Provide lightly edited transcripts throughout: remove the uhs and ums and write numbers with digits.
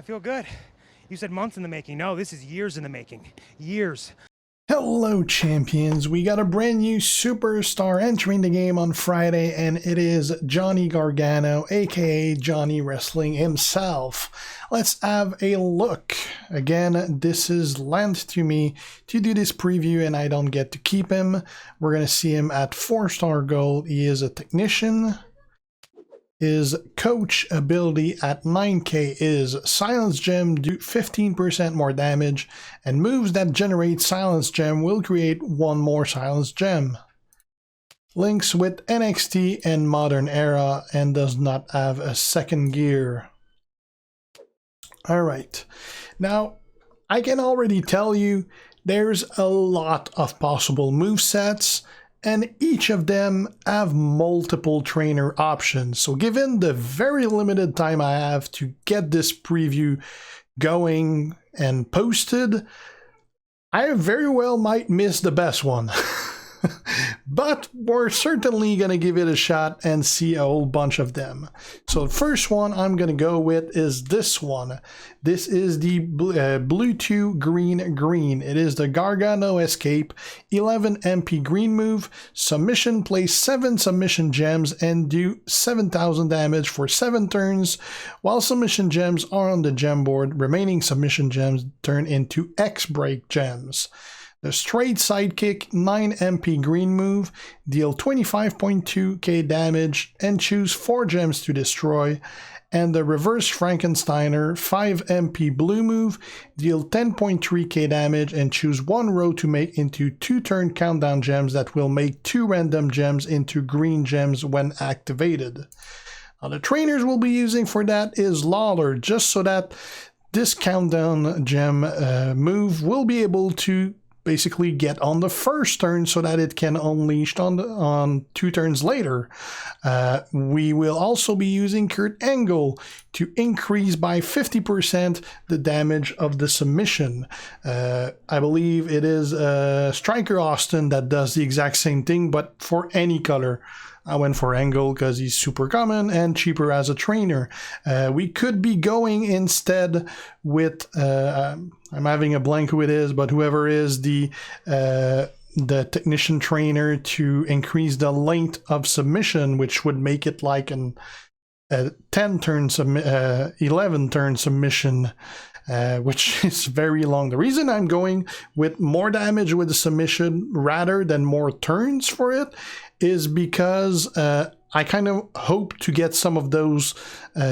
feel good. You said months in the making. No, this is years in the making. Years. Hello champions, we got a brand new superstar entering the game on Friday, and it is Johnny Gargano, aka Johnny Wrestling himself. Let's have a look. Again, this is lent to me to do this preview and I don't get to keep him. We're going to see him at 4-star gold. He is a technician. His coach ability at 9k is Silence Gem, do 15% more damage, and moves that generate Silence Gem will create one more Silence Gem. Links with NXT and Modern Era and does not have a second gear. Alright, now I can already tell you there's a lot of possible movesets, and each of them have multiple trainer options. So given the very limited time I have to get this preview going and posted, I very well might miss the best one. But we're certainly going to give it a shot and see a whole bunch of them. So the first one I'm going to go with is this one. This is the Blue 2 Green. It is the Gargano Escape, 11 MP green move, submission, place 7 submission gems and do 7,000 damage for 7 turns. While submission gems are on the gem board, remaining submission gems turn into X-Break gems. The straight sidekick, 9 MP green move, deal 25.2k damage and choose 4 gems to destroy. And the reverse Frankensteiner, 5 MP blue move, deal 10.3k damage and choose 1 row to make into 2 turn countdown gems that will make 2 random gems into green gems when activated. Now the trainers we'll be using for that is Lawler, just so that this countdown gem move will be able to basically get on the first turn so that it can unleash on 2 turns later. We will also be using Kurt Angle to increase by 50% the damage of the submission. I believe it is Striker Austin that does the exact same thing, but for any color. I went for Angle because he's super common and cheaper as a trainer. We could be going instead with, I'm having a blank who it is, but whoever is the technician trainer to increase the length of submission, which would make it like a 11 turn submission. Which is very long. The reason I'm going with more damage with the submission rather than more turns for it is because I kind of hope to get some of those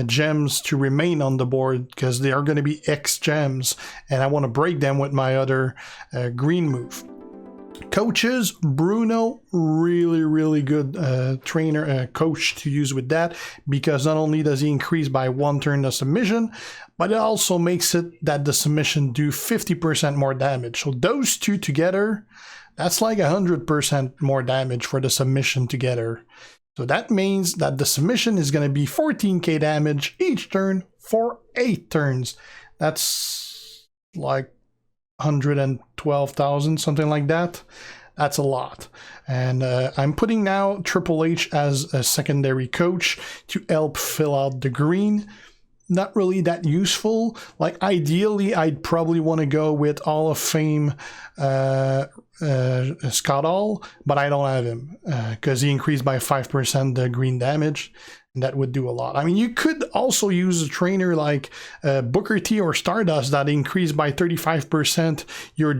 gems to remain on the board because they are going to be X gems and I want to break them with my other green move. Coaches, Bruno, really good trainer, coach to use with that, because not only does he increase by 1 turn the submission, but it also makes it that the submission do 50% more damage. So those two together, that's like 100% more damage for the submission together. So that means that the submission is going to be 14k damage each turn for 8 turns. That's like 112,000, something like that. That's a lot. And I'm putting now Triple H as a secondary coach to help fill out the green. Not really that useful. Like ideally I'd probably want to go with Hall of Fame Scott Hall, but I don't have him because he increased by 5% the green damage. And that would do a lot. I mean, you could also use a trainer like Booker T or Stardust that increase by 35% your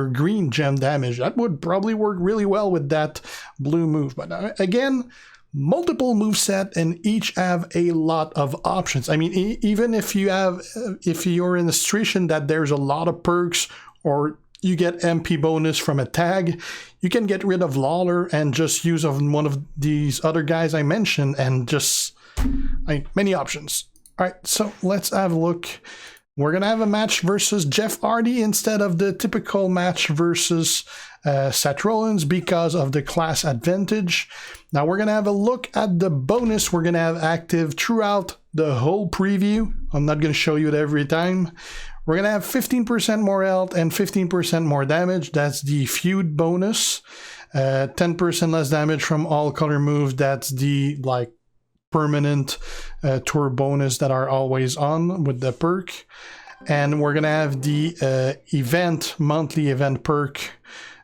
green gem damage. That would probably work really well with that blue move. But again, multiple moveset and each have a lot of options. I mean, even if you're in a situation that there's a lot of perks or you get MP bonus from a tag, you can get rid of Lawler and just use one of these other guys I mentioned and just many options. All right, so let's have a look. We're gonna have a match versus Jeff Hardy instead of the typical match versus Seth Rollins because of the class advantage. Now we're gonna have a look at the bonus we're gonna have active throughout the whole preview. I'm not gonna show you it every time. We're going to have 15% more health and 15% more damage. That's the feud bonus. 10% less damage from all color moves. That's the permanent tour bonus that are always on with the perk. And we're gonna have the monthly event perk,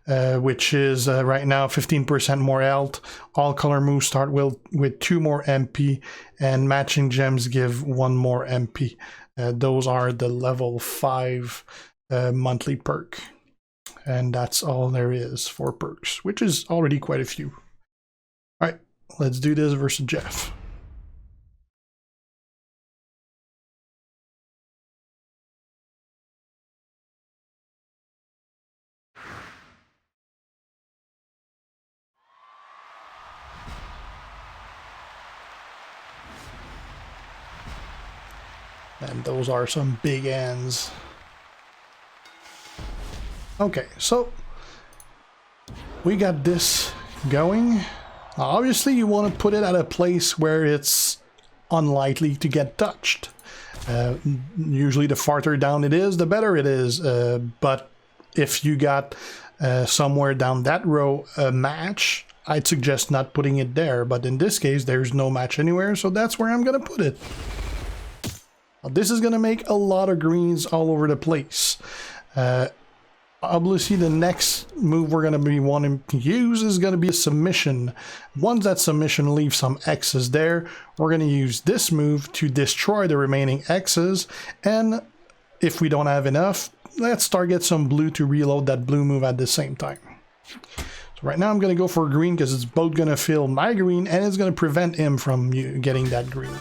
which is right now 15% more health. All color moves start with 2 more MP, and matching gems give 1 more MP. Those are the level 5 monthly perk. And that's all there is for perks, which is already quite a few. All right, let's do this versus Jeff. And those are some big ends. Okay, so we got this going. Obviously, you want to put it at a place where it's unlikely to get touched. Usually, the farther down it is, the better it is. But if you got somewhere down that row a match, I'd suggest not putting it there. But in this case, there's no match anywhere, so that's where I'm going to put it. This is going to make a lot of greens all over the place. Obviously, the next move we're going to be wanting to use is going to be a submission. Once that submission leaves some X's there, we're going to use this move to destroy the remaining X's. And if we don't have enough, let's target some blue to reload that blue move at the same time. So right now I'm going to go for green because it's both going to fill my green and it's going to prevent him from getting that green.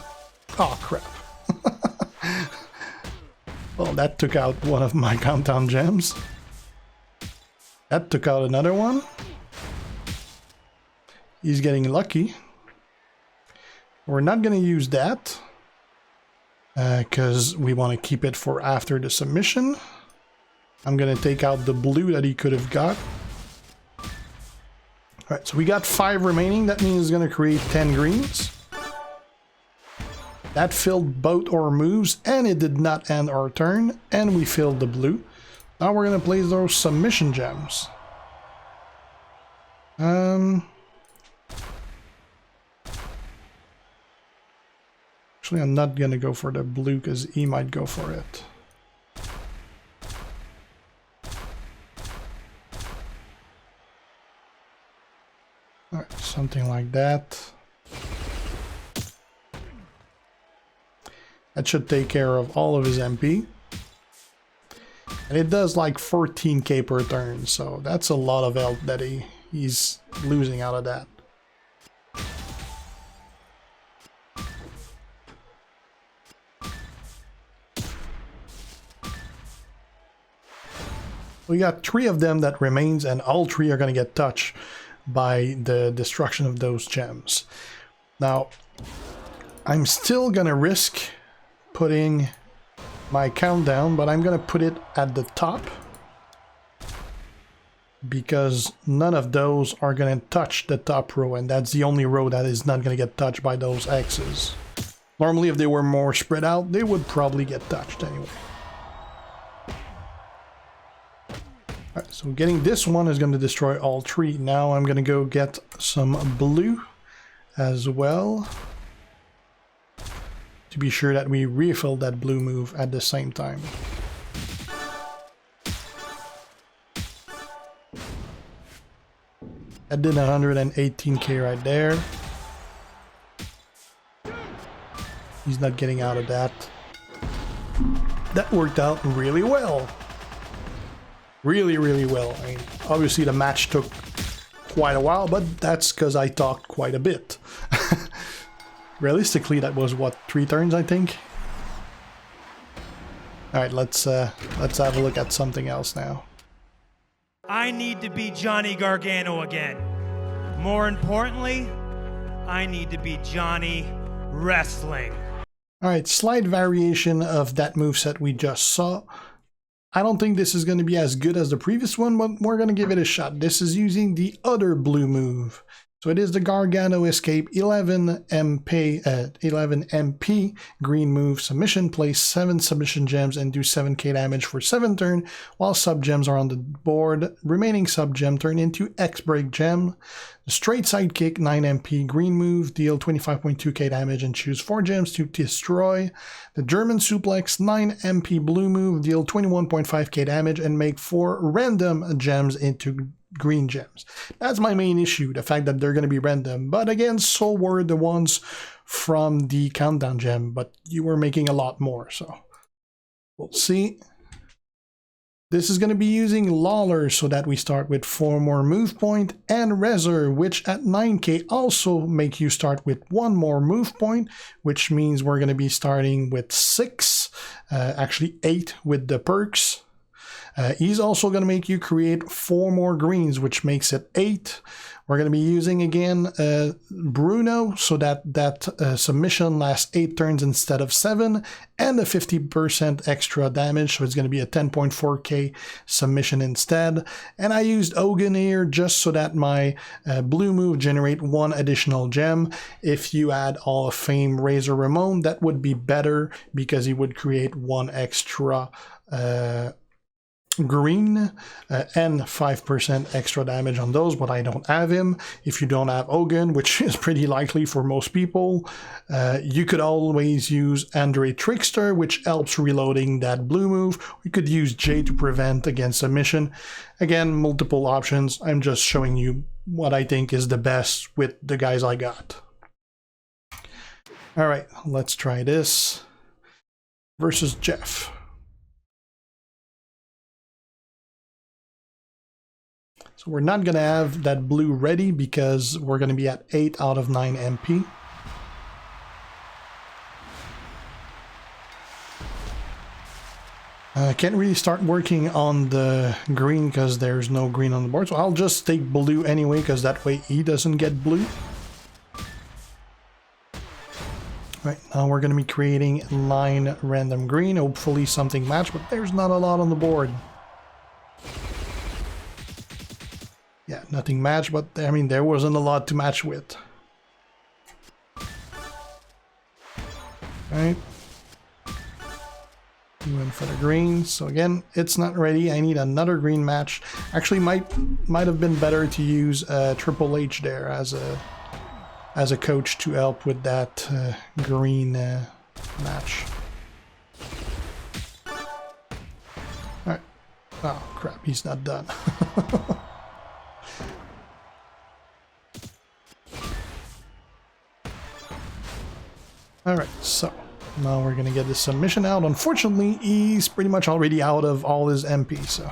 Oh, crap. Well, that took out one of my countdown gems. That took out another one. He's getting lucky. We're not going to use that because we want to keep it for after the submission. I'm going to take out the blue that he could have got. Alright, so we got 5 remaining. That means it's going to create 10 greens. That filled both our moves, and it did not end our turn, and we filled the blue. Now we're going to place those submission gems. Actually, I'm not going to go for the blue because he might go for it. Alright, something like that. That should take care of all of his MP. And it does like 14k per turn, so that's a lot of health that he's losing out of that. We got 3 of them that remains, and all 3 are going to get touched by the destruction of those gems. Now, I'm still going to risk putting my countdown, but I'm going to put it at the top because none of those are going to touch the top row, and that's the only row that is not going to get touched by those X's. Normally, if they were more spread out, they would probably get touched anyway. Alright, so getting this one is going to destroy all 3. Now I'm going to go get some blue as well, to be sure that we refill that blue move at the same time. That did 118k right there. He's not getting out of that. That worked out really well. Really, really well. I mean, obviously the match took quite a while, but that's because I talked quite a bit. Realistically, that was what, 3 turns, I think. All right, let's have a look at something else now. I need to be Johnny Gargano again. More importantly, I need to be Johnny Wrestling. All right, slight variation of that moveset we just saw. I don't think this is going to be as good as the previous one, but we're going to give it a shot. This is using the other blue move. So it is the Gargano Escape 11 MP green move submission. Place 7 submission gems and do 7k damage for 7 turn while sub gems are on the board. Remaining sub gem turn into X break gem. The straight sidekick 9 MP green move, deal 25.2k damage and choose 4 gems to destroy. The German suplex 9 MP blue move, deal 21.5k damage and make 4 random gems into green gems. That's my main issue, the fact that they're going to be random. But again, so were the ones from the countdown gem, but you were making a lot more, so we'll see. This is going to be using Lawler so that we start with 4 more move point, and Razor, which at 9k also make you start with 1 more move point, which means we're going to be starting with 6, actually 8 with the perks. He's also going to make you create 4 more greens, which makes it 8. We're going to be using again Bruno so that submission lasts 8 turns instead of 7, and a 50% extra damage, so it's going to be a 10.4k submission instead. And I used Hogan here just so that my blue move generate 1 additional gem. If you add Hall of Fame Razor Ramon, that would be better because he would create 1 extra green and 5% extra damage on those, but I don't have him. If you don't have Hogan, which is pretty likely for most people, you could always use Andre Trickster, which helps reloading that blue move. We could use Jay to prevent against submission. Again, multiple options. I'm just showing you what I think is the best with the guys I got. All right, let's try this versus Jeff. So we're not going to have that blue ready because we're going to be at 8 out of 9 MP. I can't really start working on the green because there's no green on the board. So I'll just take blue anyway because that way he doesn't get blue. Right, now we're going to be creating 9 random green. Hopefully something match, but there's not a lot on the board. Yeah, nothing matched, but I mean, there wasn't a lot to match with. Right. We went for the green, so again, it's not ready. I need another green match. Actually, might have been better to use Triple H there as a coach to help with that green match. All right. Oh crap, he's not done. Alright, so now we're gonna get the submission out. Unfortunately, he's pretty much already out of all his MP, so.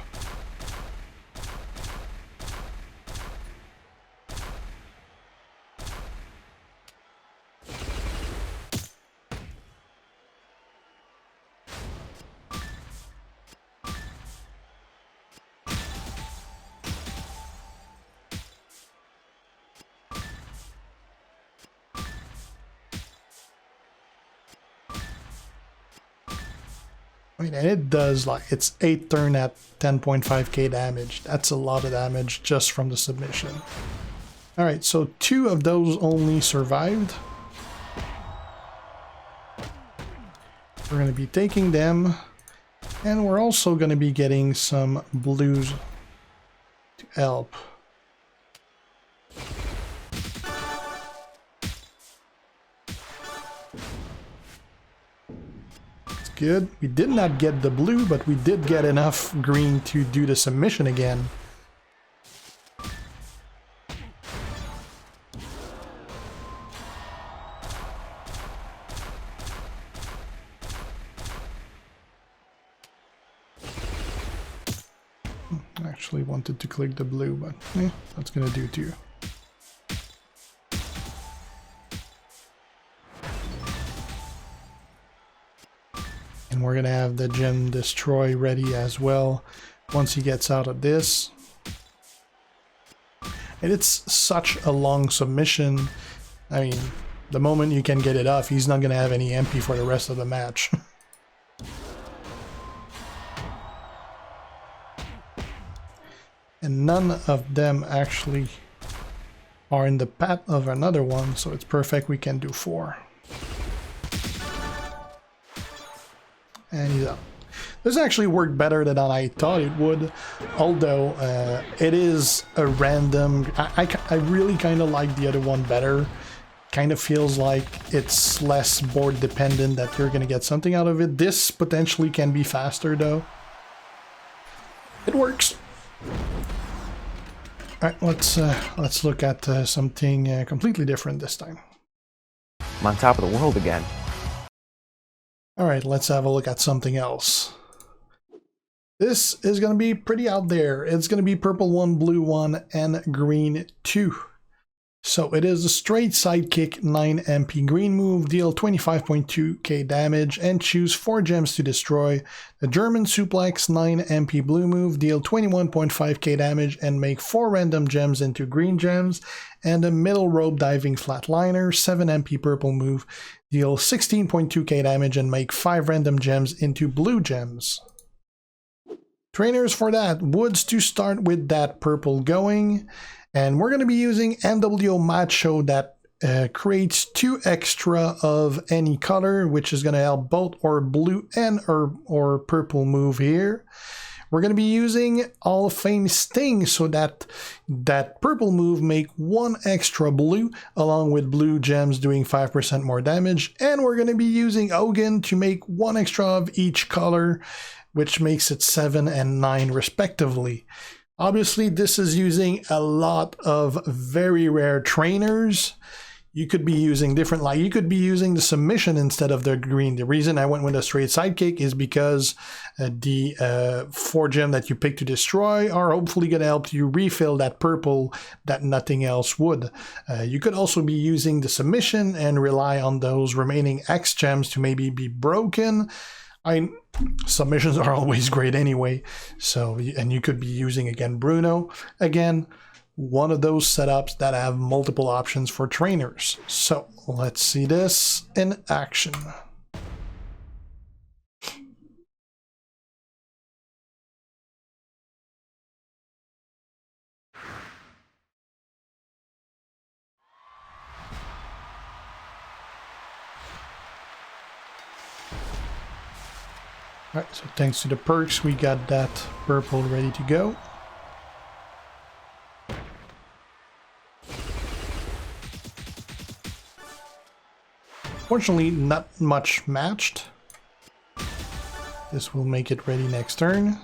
And it does, like, it's 8 turn at 10.5k damage. That's a lot of damage just from the submission. Alright, so 2 of those only survived. We're going to be taking them, and we're also going to be getting some blues to help. Good. We did not get the blue, but we did get enough green to do the submission again. I actually wanted to click the blue, but yeah, that's gonna do too. And we're gonna have the gem destroy ready as well once he gets out of this. And it's such a long submission. I mean, the moment you can get it off, he's not gonna have any MP for the rest of the match. And none of them actually are in the path of another one, so it's perfect. We can do 4. And he's out. This actually worked better than I thought it would, although it is a random... I really kind of like the other one better. Kind of feels like it's less board dependent, that you're going to get something out of it. This potentially can be faster though. It works. Alright, let's look at something completely different this time. I'm on top of the world again. Alright, let's have a look at something else. This is going to be pretty out there. It's going to be purple 1, blue 1, and green 2. So it is a straight sidekick 9 MP green move, deal 25.2k damage, and choose 4 gems to destroy. The German suplex 9 MP blue move, deal 21.5k damage, and make 4 random gems into green gems. And the middle rope diving flatliner 7 MP purple move, deal 16.2k damage, and make 5 random gems into blue gems. Trainers for that, woods to start with that purple going. And we're going to be using NWO Macho that creates 2 extra of any color, which is going to help both our blue and or purple move here. We're going to be using Hall of Fame Sting so that that purple move make 1 extra blue, along with blue gems doing 5% more damage. And we're going to be using Hogan to make 1 extra of each color, which makes it 7 and 9 respectively. Obviously, this is using a lot of very rare trainers. You could be using different, like you could be using the submission instead of the green. The reason I went with a straight sidekick is because the 4 gem that you pick to destroy are hopefully going to help you refill that purple that nothing else would. You could also be using the submission and rely on those remaining X gems to maybe be broken. Submissions are always great anyway, so, and you could be using again Bruno, again one of those setups that have multiple options for trainers. So let's see this in action. Alright, so thanks to the perks, we got that purple ready to go. Fortunately, not much matched. This will make it ready next turn.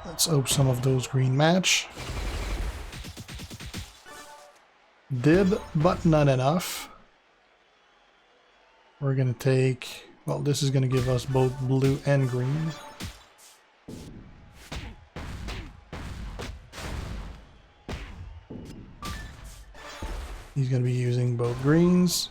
Let's hope some of those green match. Did, but not enough. We're gonna take, well, this is gonna give us both blue and green. He's gonna be using both greens.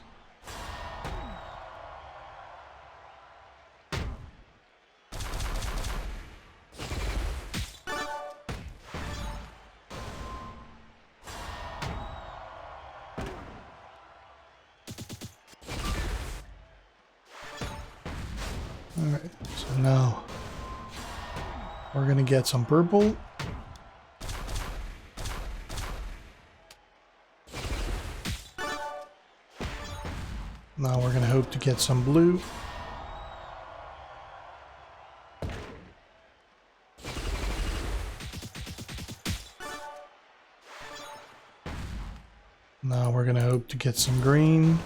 Alright, so now we're gonna get some purple. Now we're gonna hope to get some blue. Now we're gonna hope to get some green.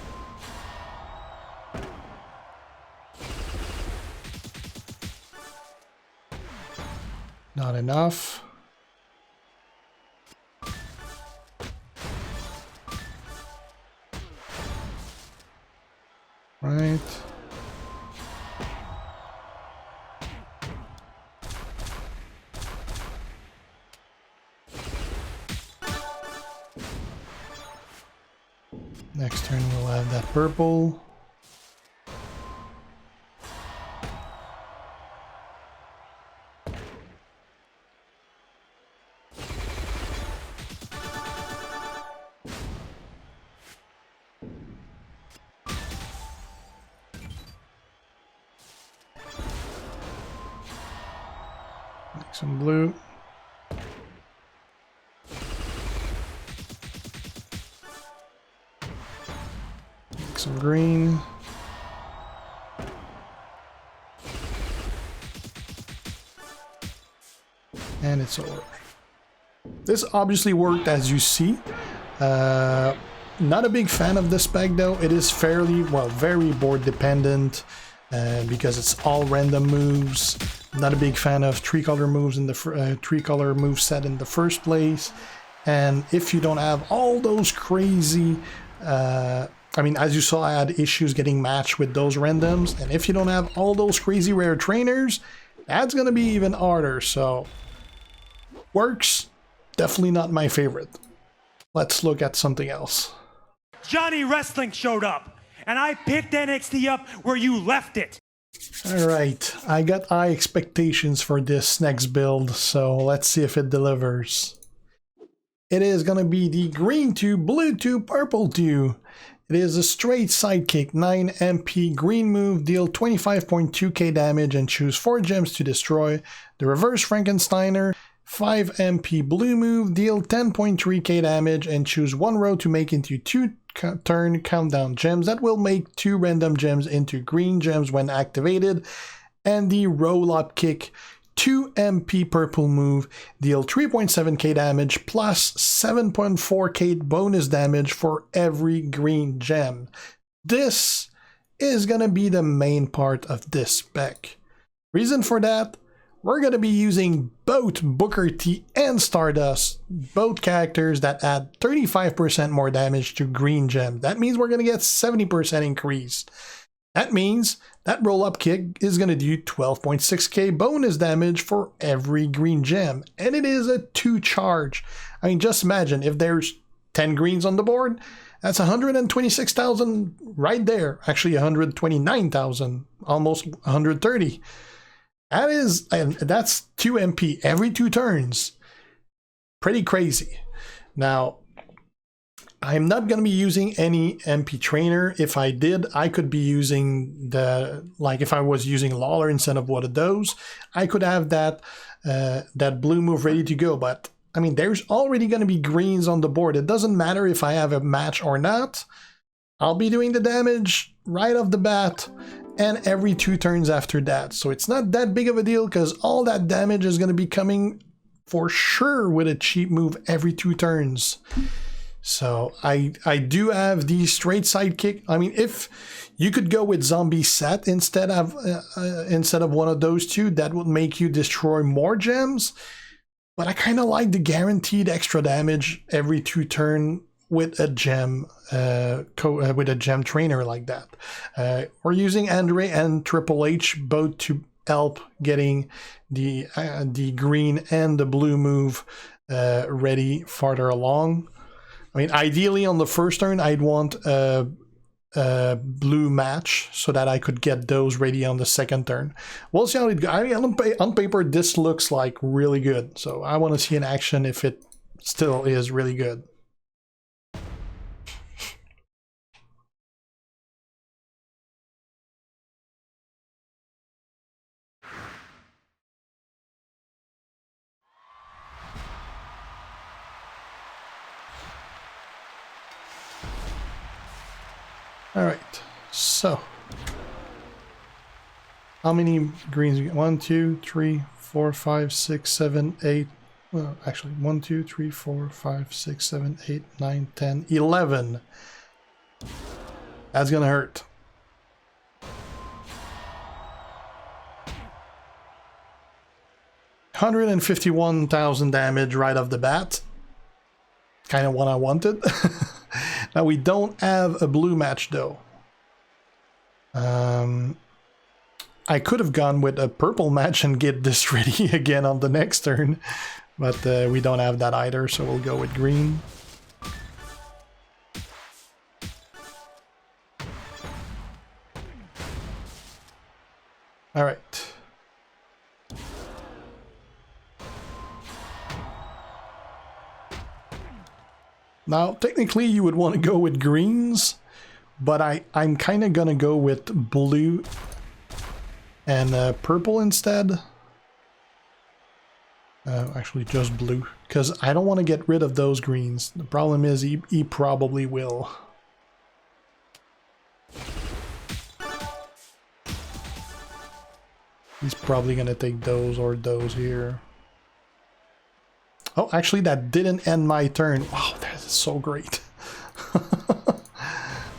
Not enough. Right. Next turn we'll have that purple. Some blue. Some green. And it's over. This obviously worked, as you see. Not a big fan of this spec though. It is fairly, well, very board dependent because it's all random moves. Not a big fan of three-color moves in the three-color move set in the first place. And if you don't have all those crazy, I mean, as you saw, I had issues getting matched with those randoms. And if you don't have all those crazy rare trainers, that's gonna be even harder. So works, definitely not my favorite. Let's look at something else. Johnny Wrestling showed up, and I picked NXT up where you left it. Alright, I got high expectations for this next build, so let's see if it delivers. It is gonna be the green 2, blue 2, purple 2. It is a straight sidekick, 9 MP green move, deal 25.2k damage and choose 4 gems to destroy. The reverse Frankensteiner, 5 MP blue move, deal 10.3k damage and choose 1 row to make into 2 turn countdown gems that will make 2 random gems into green gems when activated. And the roll up kick, 2 MP purple move, deal 3.7k damage plus 7.4k bonus damage for every green gem. This is gonna be the main part of this spec. Reason for that? We're going to be using both Booker T and Stardust, both characters that add 35% more damage to green gems. That means we're going to get 70% increase. That means that roll-up kick is going to do 12.6k bonus damage for every green gem. And it is a 2 charge. I mean, just imagine if there's 10 greens on the board, that's 126,000 right there. Actually, 129,000, almost 130. That's 2 MP every 2 turns. Pretty crazy. Now, I'm not going to be using any MP trainer. If I did, I could be using like if I was using Lawler instead of one of those, I could have that blue move ready to go. But I mean, there's already going to be greens on the board. It doesn't matter if I have a match or not. I'll be doing the damage right off the bat and every 2 turns after that. So it's not that big of a deal because all that damage is going to be coming for sure with a cheap move every 2 turns. So I do have the straight sidekick. I mean, if you could go with zombie set instead of one of those 2, that would make you destroy more gems. But I kind of like the guaranteed extra damage every 2 turn with a gem trainer like that. We're using Andre and Triple H both to help getting the green and the blue move ready farther along. I mean, ideally on the first turn, I'd want a blue match so that I could get those ready on the second turn. We'll see how it goes. I mean, on paper, this looks like really good. So I want to see in action if it still is really good. All right, so how many greens we get? 1, 2, 3, 4, 5, 6, 7, 8. Well, actually, 1, 2, 3, 4, 5, 6, 7, 8, 9, 10, 11. That's gonna hurt. $151,000 damage right off the bat. Kind of what I wanted. Now we don't have a blue match though. I could have gone with a purple match and get this ready again on the next turn, but we don't have that either, so we'll go with green. All right. Now, technically, you would want to go with greens, but I'm kind of going to go with blue and purple instead. Actually, just blue, because I don't want to get rid of those greens. The problem is he probably will. He's probably going to take those or those here. Oh, actually, that didn't end my turn. Wow, that is so great.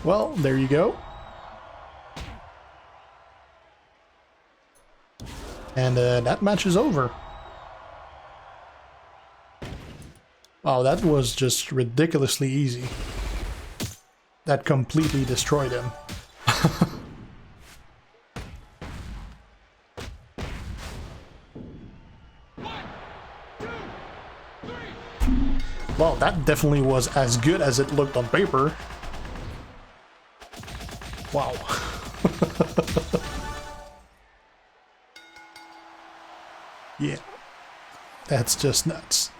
Well, there you go. And that match is over. Wow, that was just ridiculously easy. That completely destroyed him. Well, that definitely was as good as it looked on paper. Wow. Yeah. That's just nuts.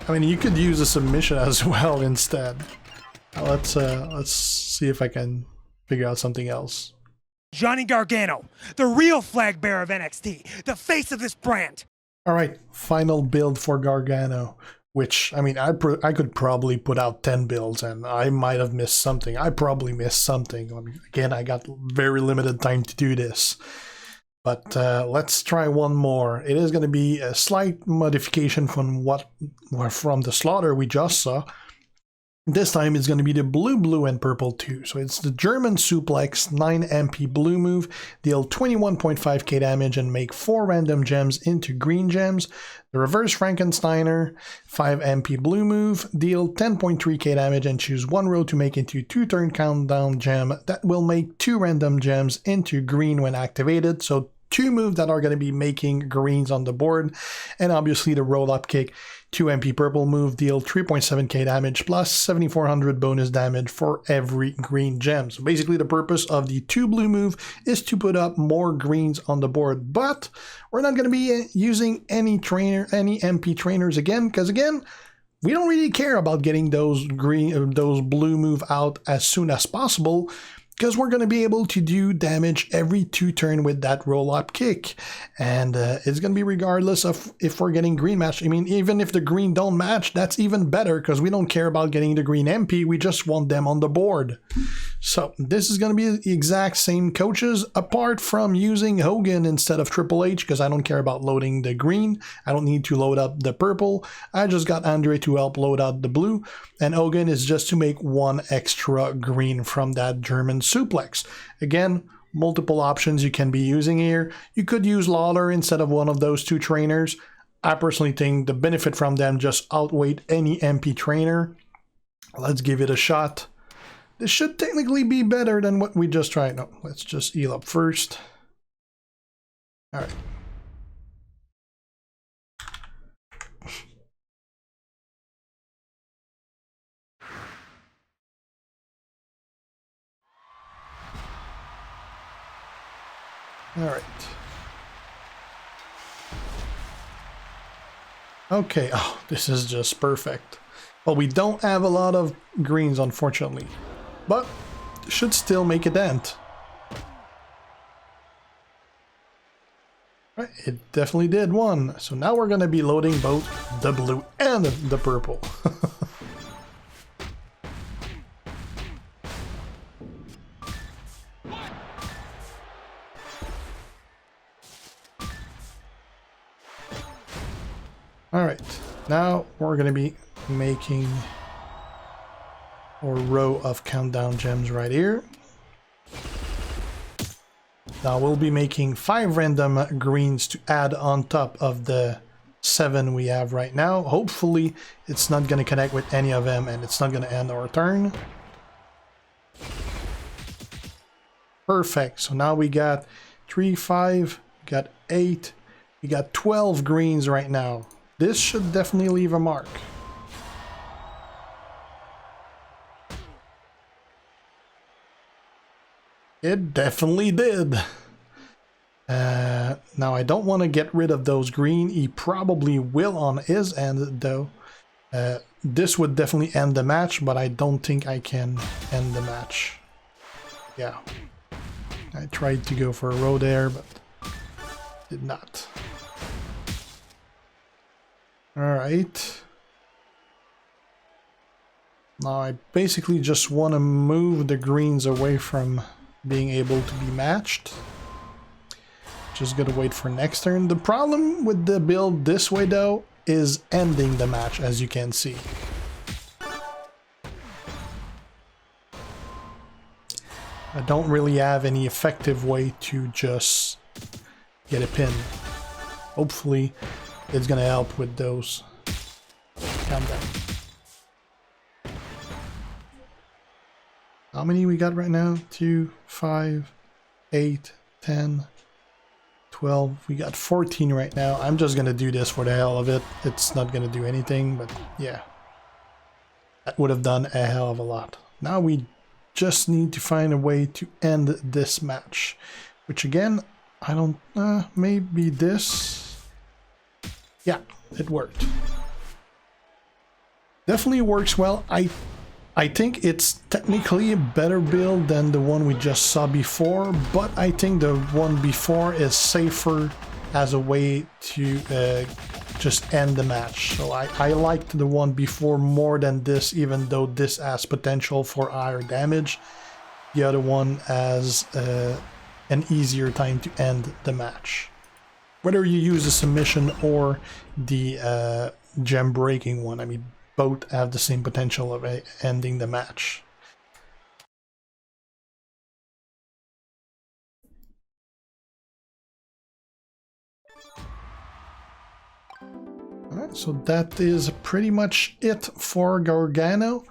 I mean, you could use a submission as well instead. Let's see if I can figure out something else. Johnny Gargano, the real flag bearer of NXT, the face of this brand. All right, final build for Gargano. Which, I mean, I could probably put out 10 builds and I might have missed something. I probably missed something. I mean, again, I got very limited time to do this. But let's try one more. It is going to be a slight modification from the slaughter we just saw. This time it's going to be the blue, and purple too. So it's the German suplex, 9 MP blue move, deal 21.5k damage and make 4 random gems into green gems. The reverse Frankensteiner, 5 MP blue move, deal 10.3k damage and choose 1 row to make into 2-turn countdown gem that will make 2 random gems into green when activated. So 2 moves that are going to be making greens on the board. And obviously the roll-up kick, 2 MP purple move, deal 3.7k damage plus 7400 bonus damage for every green gem. So basically the purpose of the 2 blue move is to put up more greens on the board, but we're not going to be using any MP trainers again, because again, we don't really care about getting those blue move out as soon as possible, because we're going to be able to do damage every 2 turn with that roll-up kick. And it's going to be regardless of if we're getting green match. I mean, even if the green don't match, that's even better, because we don't care about getting the green MP. We just want them on the board. So this is going to be the exact same coaches, apart from using Hogan instead of Triple H, because I don't care about loading the green. I don't need to load up the purple. I just got Andre to help load out the blue. And Hogan is just to make 1 extra green from that German suplex. Again, multiple options you can be using here. You could use Lawler instead of one of those 2 trainers. I personally think the benefit from them just outweighed any MP trainer. Let's give it a shot. This should technically be better than what we just tried. No, let's just heal up first. All right. All right. Okay, oh, this is just perfect. Well, we don't have a lot of greens, unfortunately, but should still make a dent. Right, it definitely did 1. So now we're going to be loading both the blue and the purple. Alright, now we're going to be making a row of countdown gems right here. Now we'll be making 5 random greens to add on top of the 7 we have right now. Hopefully it's not going to connect with any of them and it's not going to end our turn. Perfect, so now we got 3, 5, we got 8, we got 12 greens right now. This should definitely leave a mark. It definitely did. Now I don't want to get rid of those green. He probably will on his end though. This would definitely end the match, but I don't think I can end the match. Yeah. I tried to go for a row there, but did not. Alright. Now I basically just want to move the greens away from being able to be matched. Just gotta wait for next turn. The problem with the build this way though is ending the match, as you can see. I don't really have any effective way to just get a pin. Hopefully it's gonna help with those countdown. How many we got right now? 2, 5, 8, 10, 12. We got 14 right now. I'm just gonna do this for the hell of it. It's not gonna do anything, but yeah. That would have done a hell of a lot. Now we just need to find a way to end this match. Which again, I don't... maybe this... Yeah, it worked. Definitely works well. I think it's technically a better build than the one we just saw before, but I think the one before is safer as a way to just end the match. So I liked the one before more than this, even though this has potential for higher damage. The other one has an easier time to end the match. Whether you use a submission or the gem breaking one, I mean, both have the same potential of ending the match. Alright, so that is pretty much it for Gargano.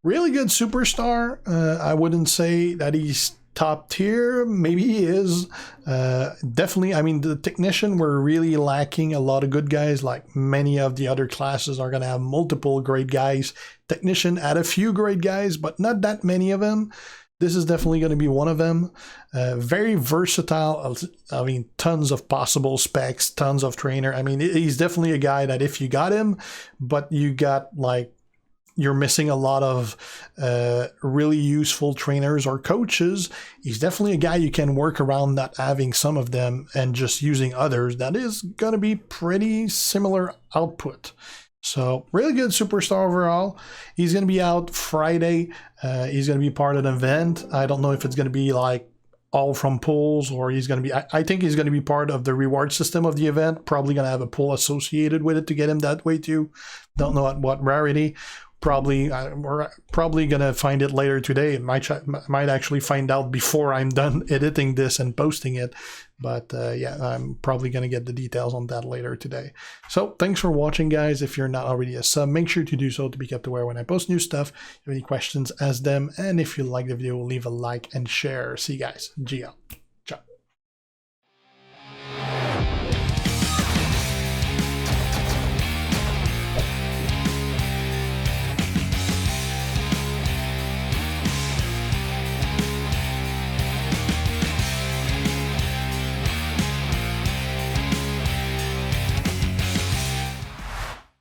Really good superstar. I wouldn't say that he's top tier. Maybe he is. Definitely, I mean, the technician were really lacking a lot of good guys. Like many of the other classes are going to have multiple great guys. Technician had a few great guys, but not that many of them. This is definitely going to be one of them. Very versatile. I mean, tons of possible specs, tons of trainer. I mean, he's definitely a guy that if you got him, but you got like, you're missing a lot of really useful trainers or coaches, he's definitely a guy you can work around not having some of them and just using others. That is going to be pretty similar output. So really good superstar overall. He's going to be out Friday. He's going to be part of an event. I don't know if it's going to be like all from pulls or he's going to be, I think he's going to be part of the reward system of the event. Probably going to have a pull associated with it to get him that way too. Don't know at what rarity. Probably we're probably gonna find it later today. Might actually find out before I'm done editing this and posting it. But yeah, I'm probably gonna get the details on that later today. So thanks for watching, guys. If you're not already a sub, make sure to do so to be kept aware when I post new stuff. If you have any questions, ask them. And if you like the video, leave a like and share. See you guys. G out.